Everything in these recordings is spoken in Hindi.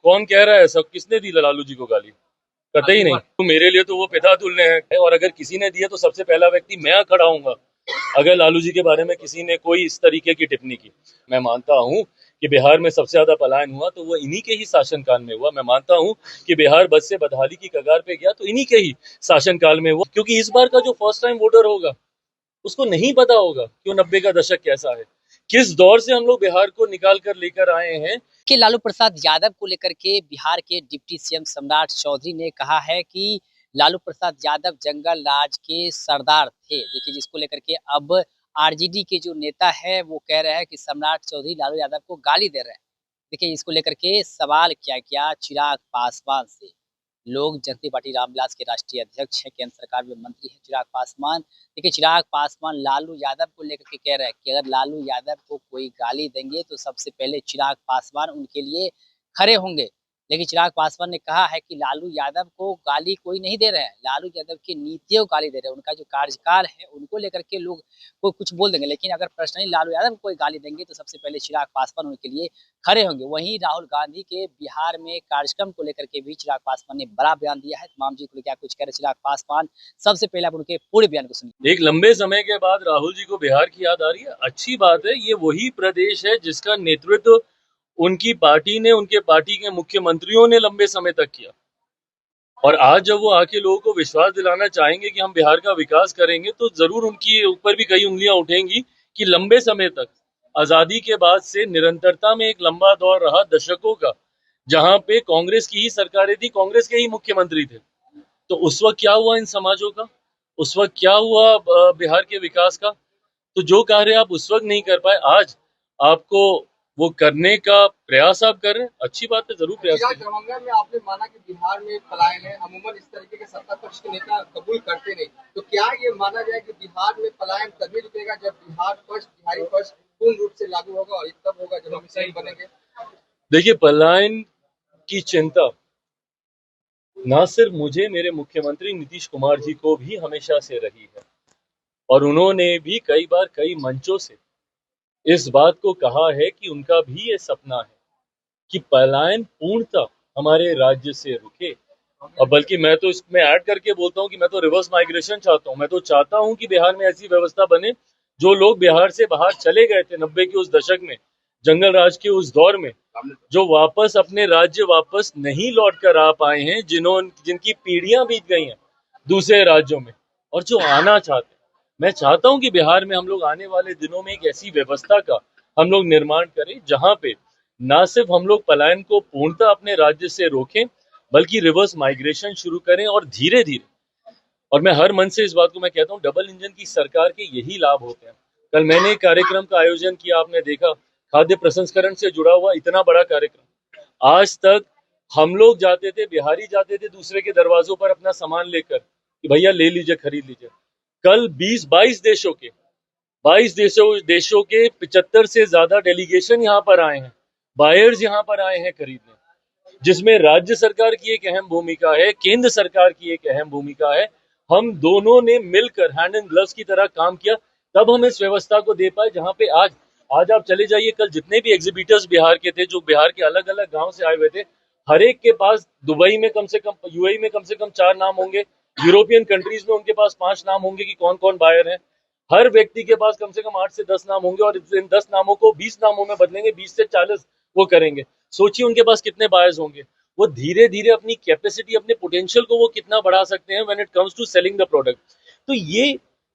कौन कह रहा है? सब किसने दी लालू जी को गाली? कतई नहीं। तो मेरे लिए तो वो पितातुल्य है, और अगर किसी ने दिया तो सबसे पहला व्यक्ति मैं खड़ा हूंगा अगर लालू जी के बारे में किसी ने कोई इस तरीके की टिप्पणी की। मैं मानता हूं कि बिहार में सबसे ज्यादा पलायन हुआ तो वो इन्हीं के ही शासनकाल में हुआ। मैं मानता हूं कि बिहार बद से बदहाली की कगार पे गया तो इन्हीं के ही शासनकाल में हुआ, क्योंकि इस बार का जो फर्स्ट टाइम वोटर होगा उसको नहीं पता होगा कि वो 90 का दशक कैसा है, किस दौर से हम लोग बिहार को निकाल कर लेकर आए हैं। कि लालू प्रसाद यादव को लेकर के बिहार के डिप्टी सीएम सम्राट चौधरी ने कहा है कि लालू प्रसाद यादव जंगल राज के सरदार थे। देखिए, जिसको लेकर के अब आरजेडी के जो नेता है वो कह रहे हैं कि सम्राट चौधरी लालू यादव को गाली दे रहे हैं। देखिए, इसको लेकर के सवाल किया गया चिराग पासवान से। लोक जनता पार्टी रामविलास के राष्ट्रीय अध्यक्ष है, केंद्र सरकार में मंत्री है चिराग पासवान। देखिए, चिराग पासवान लालू यादव को लेकर के कह रहे हैं कि अगर लालू यादव को कोई गाली देंगे तो सबसे पहले चिराग पासवान उनके लिए खड़े होंगे। लेकिन चिराग पासवान ने कहा है कि लालू यादव को गाली कोई नहीं दे रहे हैं, लालू यादव की नीतियों को गाली दे रहे हैं। उनका जो कार्यकाल है उनको लेकर के लोग कोई कुछ बोल देंगे, लेकिन अगर पर्सनली लालू यादव को कोई गाली देंगे तो सबसे पहले चिराग पासवान उनके लिए खड़े होंगे। वहीं राहुल गांधी के बिहार में कार्यक्रम को लेकर के भी चिराग पासवान ने बड़ा बयान दिया है। तमाम जी को लेकर कुछ कह रहे चिराग पासवान, सबसे पहले आप उनके पूरे बयान को सुनिए। एक लंबे समय के बाद राहुल जी को बिहार की याद आ रही है, अच्छी बात है। ये वही प्रदेश है जिसका नेतृत्व उनकी पार्टी ने, उनके पार्टी के मुख्यमंत्रियों ने लंबे समय तक किया, और आज जब वो आके लोगों को विश्वास दिलाना चाहेंगे कि हम बिहार का विकास करेंगे तो जरूर उनकी ऊपर भी कई उंगलियां उठेंगी कि लंबे समय तक, आजादी के बाद से निरंतरता में एक लंबा दौर रहा दशकों का, जहां पे कांग्रेस की ही सरकारें थी, कांग्रेस के ही मुख्यमंत्री थे। तो उस वक्त क्या हुआ इन समाजों का? उस वक्त क्या हुआ बिहार के विकास का? तो जो कार्य आप उस वक्त नहीं कर पाए, आज आपको वो करने का प्रयास आप कर रहे हैं, अच्छी बात है, जरूर प्रयास करें। दरभंगा में आपने माना कि बिहार में पलायन है, अमूमन इस तरीके के सत्ता पक्ष के नेता कबूल करते नहीं, तो क्या ये माना जाए कि बिहार में पलायन तभी रुकेगा जब बिहार फर्स्ट, बिहारी फर्स्ट पूर्ण रूप से लागू होगा, और तब होगा जब हम सही बनेंगे? देखिए, पलायन की चिंता ना सिर्फ मुझे, मेरे मुख्यमंत्री नीतीश कुमार जी को भी हमेशा से रही है, और उन्होंने भी कई बार कई मंचों से इस बात को कहा है कि उनका भी ये सपना है कि पलायन पूर्णतः हमारे राज्य से रुके। और बल्कि मैं तो इसमें ऐड करके बोलता हूं कि मैं तो रिवर्स माइग्रेशन चाहता हूं। मैं तो चाहता हूं कि बिहार में ऐसी व्यवस्था बने, जो लोग बिहार से बाहर चले गए थे 90 के उस दशक में, जंगल राज के उस दौर में, जो वापस अपने राज्य वापस नहीं लौट कर आ पाए हैं, जिनकी पीढ़ियां बीत गई हैं दूसरे राज्यों में, और जो आना चाहते हैं। मैं चाहता हूं कि बिहार में हम लोग आने वाले दिनों में एक ऐसी व्यवस्था का हम लोग निर्माण करें जहां पे ना सिर्फ हम लोग पलायन को पूर्णतः अपने राज्य से रोकें, बल्कि रिवर्स माइग्रेशन शुरू करें, और धीरे धीरे, और मैं हर मन से इस बात को मैं कहता हूँ, डबल इंजन की सरकार के यही लाभ होते हैं। कल मैंने एक कार्यक्रम का आयोजन किया, आपने देखा, खाद्य प्रसंस्करण से जुड़ा हुआ इतना बड़ा कार्यक्रम। आज तक हम लोग जाते थे, बिहारी जाते थे दूसरे के दरवाजों पर अपना सामान लेकर कि भैया ले लीजिए, खरीद लीजिए। कल 20-22 देशों के 75 से ज्यादा डेलीगेशन यहाँ पर आए हैं, बायर्स यहाँ पर आए हैं खरीदने, जिसमें राज्य सरकार की एक अहम भूमिका है, केंद्र सरकार की एक अहम भूमिका है। हम दोनों ने मिलकर हैंड एंड ग्लव्स की तरह काम किया, तब हम इस व्यवस्था को दे पाए जहां पे आज आप चले जाइए, कल जितने भी एग्जीबिटर्स बिहार के थे, जो बिहार के अलग अलग गांव से आए हुए थे, हर एक के पास दुबई में कम से कम, यूएई में कम से कम 4 नाम होंगे, यूरोपियन कंट्रीज में उनके पास 5 नाम होंगे कि कौन कौन बायर है। हर व्यक्ति के पास कम से कम 8 से 10 नाम होंगे, और इन 10 नामों को 20 नामों में बदलेंगे, 20 से 40 वो करेंगे। सोचिए उनके पास कितने बायर्स होंगे। वो धीरे धीरे अपनी कैपेसिटी, अपने पोटेंशियल को वो कितना बढ़ा सकते हैं when it comes to selling the product. तो ये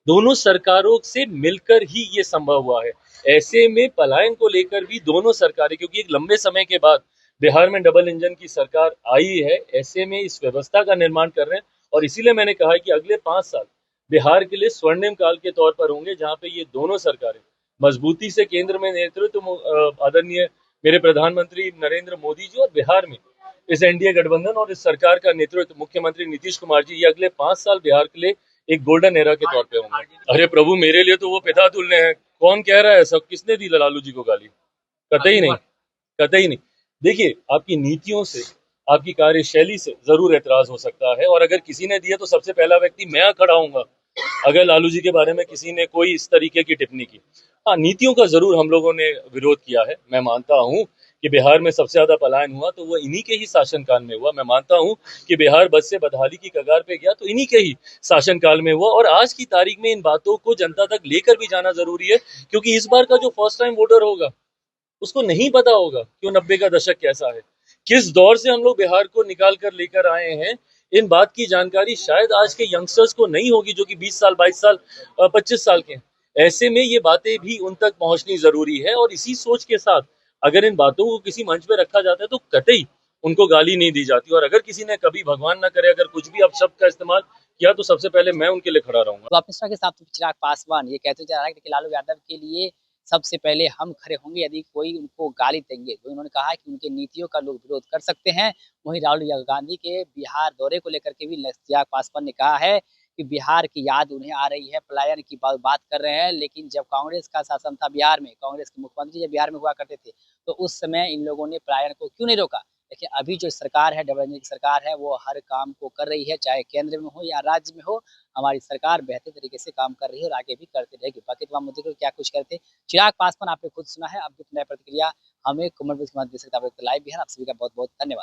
दोनों सरकारों से मिलकर ही ये संभव हुआ है। ऐसे में पलायन को लेकर भी दोनों सरकारें, क्योंकि एक लंबे समय के बाद बिहार में डबल इंजन की सरकार आई है, ऐसे में इस व्यवस्था का निर्माण कर रहे हैं। और इसीलिए मैंने कहा है कि अगले 5 साल बिहार के लिए स्वर्णिम काल के तौर पर होंगे, जहां पे ये दोनों सरकारें मजबूती से, केंद्र में नेतृत्व आदरणीय मेरे प्रधानमंत्री नरेंद्र मोदी जी, और बिहार में इस एनडीए गठबंधन और इस सरकार का नेतृत्व मुख्यमंत्री नीतीश कुमार जी, ये अगले 5 साल बिहार के लिए एक गोल्डन एरा के तौर पे होंगे। अरे प्रभु, मेरे लिए तो वो पितातुल्य है। कौन कह रहा है? सब किसने दी लालू जी को गाली? कतई नहीं, कतई नहीं। देखिए, आपकी नीतियों से, आपकी कार्यशैली से जरूर एतराज हो सकता है, और अगर किसी ने दिया तो सबसे पहला व्यक्ति मैं खड़ा हूंगा अगर लालू जी के बारे में किसी ने कोई इस तरीके की टिप्पणी की। हाँ, नीतियों का जरूर हम लोगों ने विरोध किया है। मैं मानता हूं कि बिहार में सबसे ज्यादा पलायन हुआ तो वो इन्हीं के ही शासनकाल में हुआ। मैं मानता हूं कि बिहार बद से बदहाली की कगार पे गया तो इन्हीं के ही शासनकाल में हुआ। और आज की तारीख में इन बातों को जनता तक लेकर भी जाना जरूरी है, क्योंकि इस बार का जो फर्स्ट टाइम वोटर होगा उसको नहीं पता होगा कि वो 90 का दशक कैसा है, किस दौर से हम लोग बिहार को निकाल कर लेकर आए हैं। इन बात की जानकारी शायद आज के यंगस्टर्स को नहीं होगी, जो कि 20 साल 22 साल 25 साल के हैं। ऐसे में ये बातें भी उन तक पहुंचनी जरूरी है, और इसी सोच के साथ अगर इन बातों को किसी मंच पे रखा जाता है तो कतई उनको गाली नहीं दी जाती। और अगर किसी ने कभी, भगवान ना करे, अगर कुछ भी अपशब्द का इस्तेमाल किया तो सबसे पहले मैं उनके लिए खड़ा रहूंगा। तो आपने सुना के साथ चिराग पासवान ये कहते जा रहा है कि लालू यादव के लिए सबसे पहले हम खड़े होंगे यदि कोई उनको गाली देंगे। तो उन्होंने कहा है कि उनके नीतियों का लोग विरोध कर सकते हैं। वहीं राहुल गांधी के बिहार दौरे को लेकर के भी चिराग पासवान ने कहा है कि बिहार की याद उन्हें आ रही है, पलायन की बात कर रहे हैं। लेकिन जब कांग्रेस का शासन था बिहार में, कांग्रेस के मुख्यमंत्री जब बिहार में हुआ करते थे, तो उस समय इन लोगों ने पलायन को क्यों नहीं रोका। देखिए अभी जो सरकार है, डबल इंजन की सरकार है, वो हर काम को कर रही है, चाहे केंद्र में हो या राज्य में हो। हमारी सरकार बेहतर तरीके से काम कर रही है और आगे भी करती रहेगी। बाकी तमाम मुद्दे को क्या कुछ करते चिराग पासवान आपने खुद सुना है। अब भी नया प्रतिक्रिया हमें कमेंट बॉक्स में दे सकते हैं। आप लाइव भी है, आप सभी का बहुत बहुत धन्यवाद।